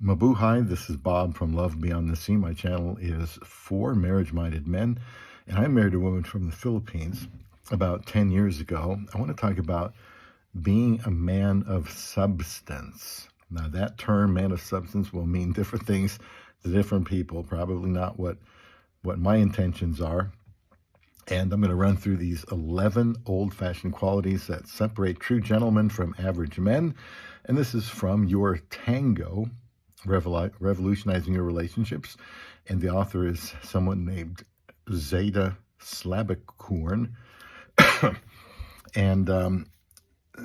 Mabuhay, this is Bob from Love Beyond the Sea. My channel is for marriage-minded men, and I married a woman from the Philippines about 10 years ago. I want to talk about being a man of substance. Now, that term, man of substance, will mean different things to different people, probably not what my intentions are. And I'm going to run through these 11 old-fashioned qualities that separate true gentlemen from average men. And this is from Your Tango, Revolutionizing Your Relationships. And the author is someone named Zeta Slabicorn. And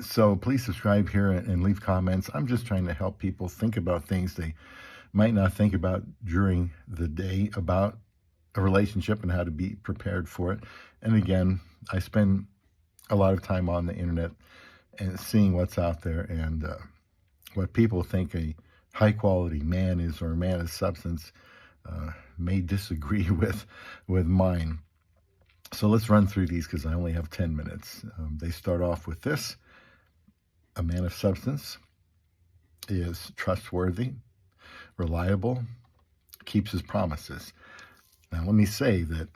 so please subscribe here and leave comments. I'm just trying to help people think about things they might not think about during the day about a relationship and how to be prepared for it. And again, I spend a lot of time on the internet and seeing what's out there and what people think a high quality man is, or a man of substance, may disagree with mine. So let's run through these because I only have 10 minutes. They start off with this. A man of substance is trustworthy, reliable, keeps his promises. Now, let me say that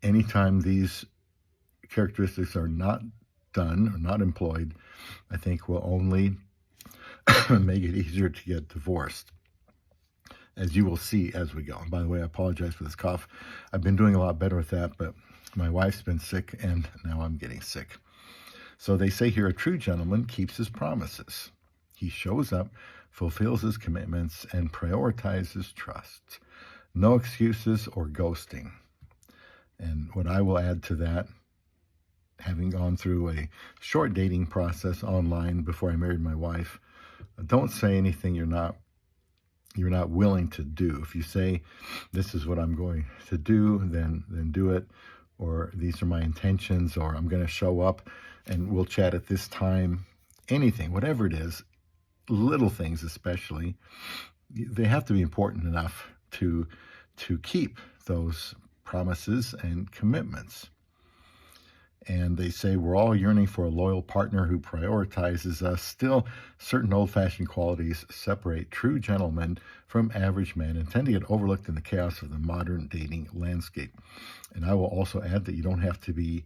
anytime these characteristics are not done or not employed, I think will only make it easier to get divorced, as you will see as we go. And by the way, I apologize for this cough. I've been doing a lot better with that, but my wife's been sick, and now I'm getting sick. So they say here, a true gentleman keeps his promises. He shows up, fulfills his commitments, and prioritizes trust. No excuses or ghosting. And what I will add to that, having gone through a short dating process online before I married my wife, don't say anything you're not willing to do. If you say, this is what I'm going to do, then do it. Or these are my intentions, or I'm going to show up and we'll chat at this time. Anything, whatever it is, little things especially, they have to be important enough to keep those promises and commitments. And they say we're all yearning for a loyal partner who prioritizes us. Still, certain old-fashioned qualities separate true gentlemen from average men and tend to get overlooked in the chaos of the modern dating landscape. And I will also add that you don't have to be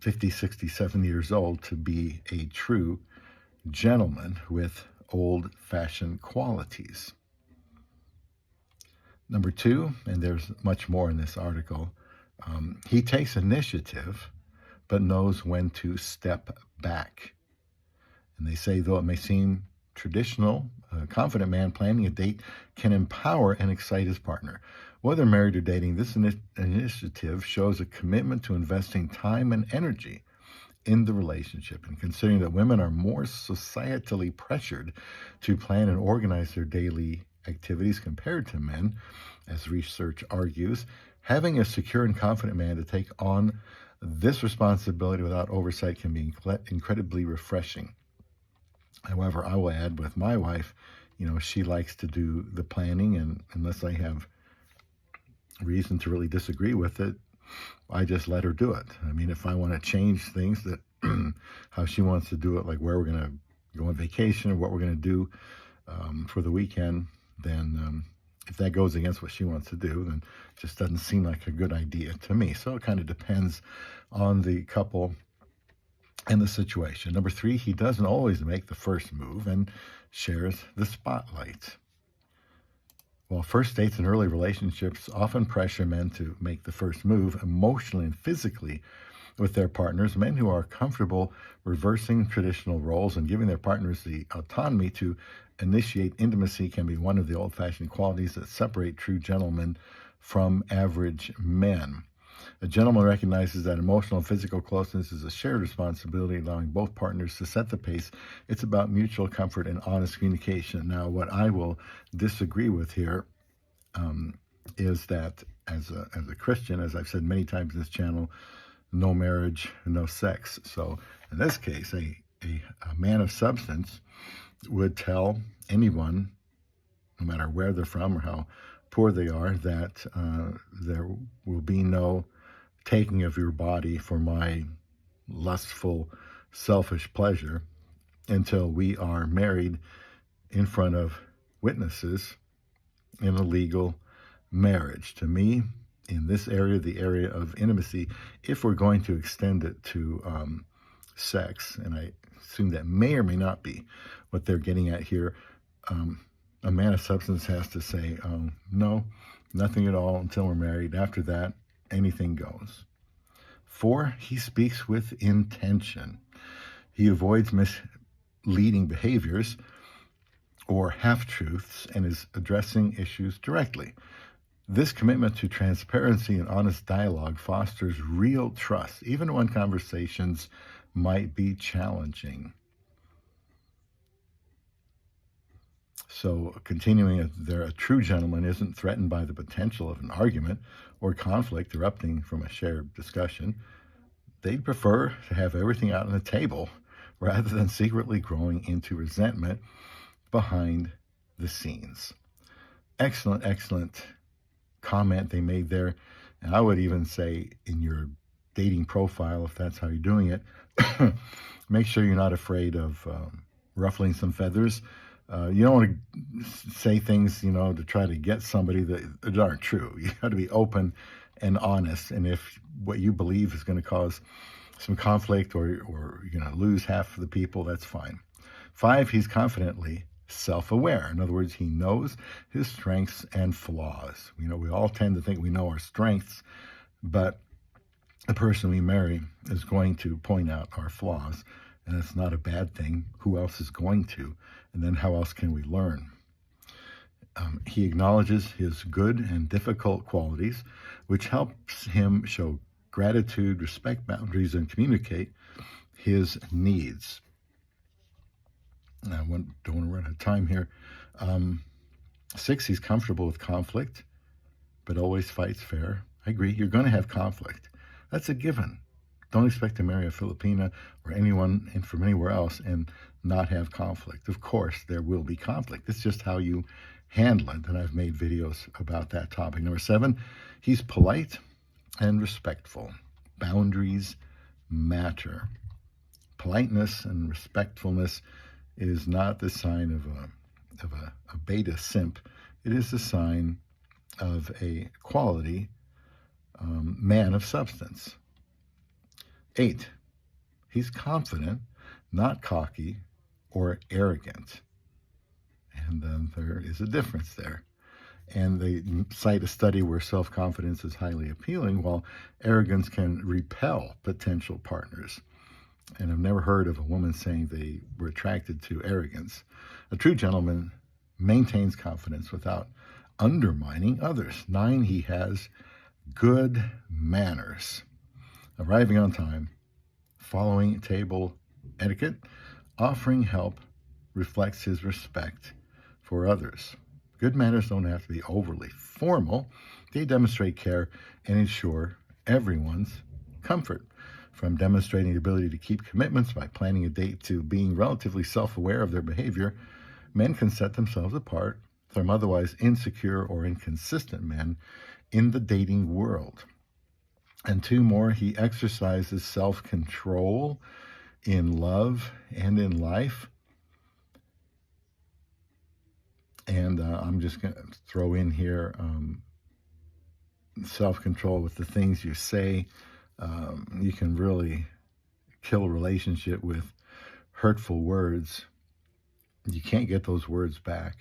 50, 60, 70 years old to be a true gentleman with old-fashioned qualities. Number 2, and there's much more in this article, he takes initiative but knows when to step back. And they say, though it may seem traditional, a confident man planning a date can empower and excite his partner. Whether married or dating, this initiative shows a commitment to investing time and energy in the relationship. And considering that women are more societally pressured to plan and organize their daily activities compared to men, as research argues, having a secure and confident man to take on this responsibility without oversight can be incredibly refreshing. However, I will add, with my wife, she likes to do the planning, and unless I have reason to really disagree with it, I just let her do it. I mean, if I want to change things that how she wants to do it, like where we're going to go on vacation or what we're going to do for the weekend, then if that goes against what she wants to do, then it just doesn't seem like a good idea to me. So it kind of depends on the couple and the situation. Number 3, he doesn't always make the first move and shares the spotlight. While first dates and early relationships often pressure men to make the first move emotionally and physically with their partners, men who are comfortable reversing traditional roles and giving their partners the autonomy to initiate intimacy can be one of the old-fashioned qualities that separate true gentlemen from average men. A gentleman recognizes that emotional and physical closeness is a shared responsibility, allowing both partners to set the pace. It's about mutual comfort and honest communication. Now, what I will disagree with here is that as a Christian, as I've said many times in this channel, no marriage, no sex. So in this case, a man of substance would tell anyone, no matter where they're from or how poor they are, that there will be no taking of your body for my lustful, selfish pleasure until we are married in front of witnesses in a legal marriage. To me, in this area, the area of intimacy, if we're going to extend it to sex, and I assume that may or may not be what they're getting at here, a man of substance has to say, no, nothing at all until we're married. After that, anything goes. 4, he speaks with intention. He avoids misleading behaviors or half-truths and is addressing issues directly. This commitment to transparency and honest dialogue fosters real trust, even when conversations might be challenging. So, continuing there, a true gentleman isn't threatened by the potential of an argument or conflict erupting from a shared discussion. They'd prefer to have everything out on the table rather than secretly growing into resentment behind the scenes. Excellent, excellent comment they made there. And I would even say in your dating profile, if that's how you're doing it, make sure you're not afraid of ruffling some feathers. You don't want to say things, to try to get somebody that aren't true. You got to be open and honest. And if what you believe is going to cause some conflict or you're going to lose half of the people, that's fine. 5, he's confidently self-aware. In other words, he knows his strengths and flaws. We all tend to think we know our strengths, but the person we marry is going to point out our flaws, and it's not a bad thing. Who else is going to? And then how else can we learn? He acknowledges his good and difficult qualities, which helps him show gratitude, respect boundaries, and communicate his needs. I don't want to run out of time here. 6, he's comfortable with conflict, but always fights fair. I agree. You're going to have conflict. That's a given. Don't expect to marry a Filipina or anyone from anywhere else and not have conflict. Of course, there will be conflict. It's just how you handle it, and I've made videos about that topic. Number 7, he's polite and respectful. Boundaries matter. Politeness and respectfulness is not the sign of a beta simp. It is the sign of a quality man of substance. 8, he's confident, not cocky or arrogant. And then there is a difference there. And they cite a study where self-confidence is highly appealing, while arrogance can repel potential partners. And I've never heard of a woman saying they were attracted to arrogance. A true gentleman maintains confidence without undermining others. 9, he has good manners. Arriving on time, following table etiquette, offering help reflects his respect for others. Good manners don't have to be overly formal. They demonstrate care and ensure everyone's comfort. From demonstrating the ability to keep commitments by planning a date to being relatively self-aware of their behavior, men can set themselves apart from otherwise insecure or inconsistent men in the dating world. And 2 more, he exercises self-control in love and in life. And I'm just going to throw in here self-control with the things you say. You can really kill a relationship with hurtful words. You can't get those words back.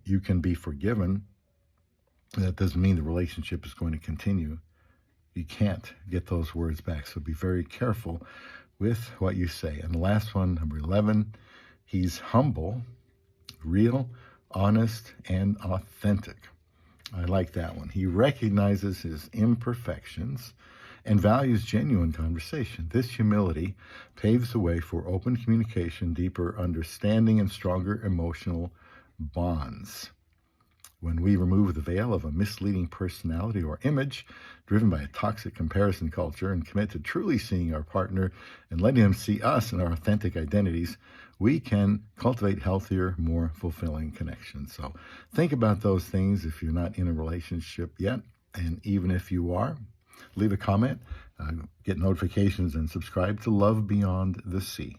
You can be forgiven. That doesn't mean the relationship is going to continue. You can't get those words back. So be very careful with what you say. And the last one, number 11, he's humble, real, honest, and authentic. I like that one. He recognizes his imperfections and values genuine conversation. This humility paves the way for open communication, deeper understanding, and stronger emotional bonds. When we remove the veil of a misleading personality or image driven by a toxic comparison culture and commit to truly seeing our partner and letting them see us and our authentic identities, we can cultivate healthier, more fulfilling connections. So think about those things if you're not in a relationship yet. And even if you are, leave a comment, get notifications, and subscribe to Love Beyond the Sea.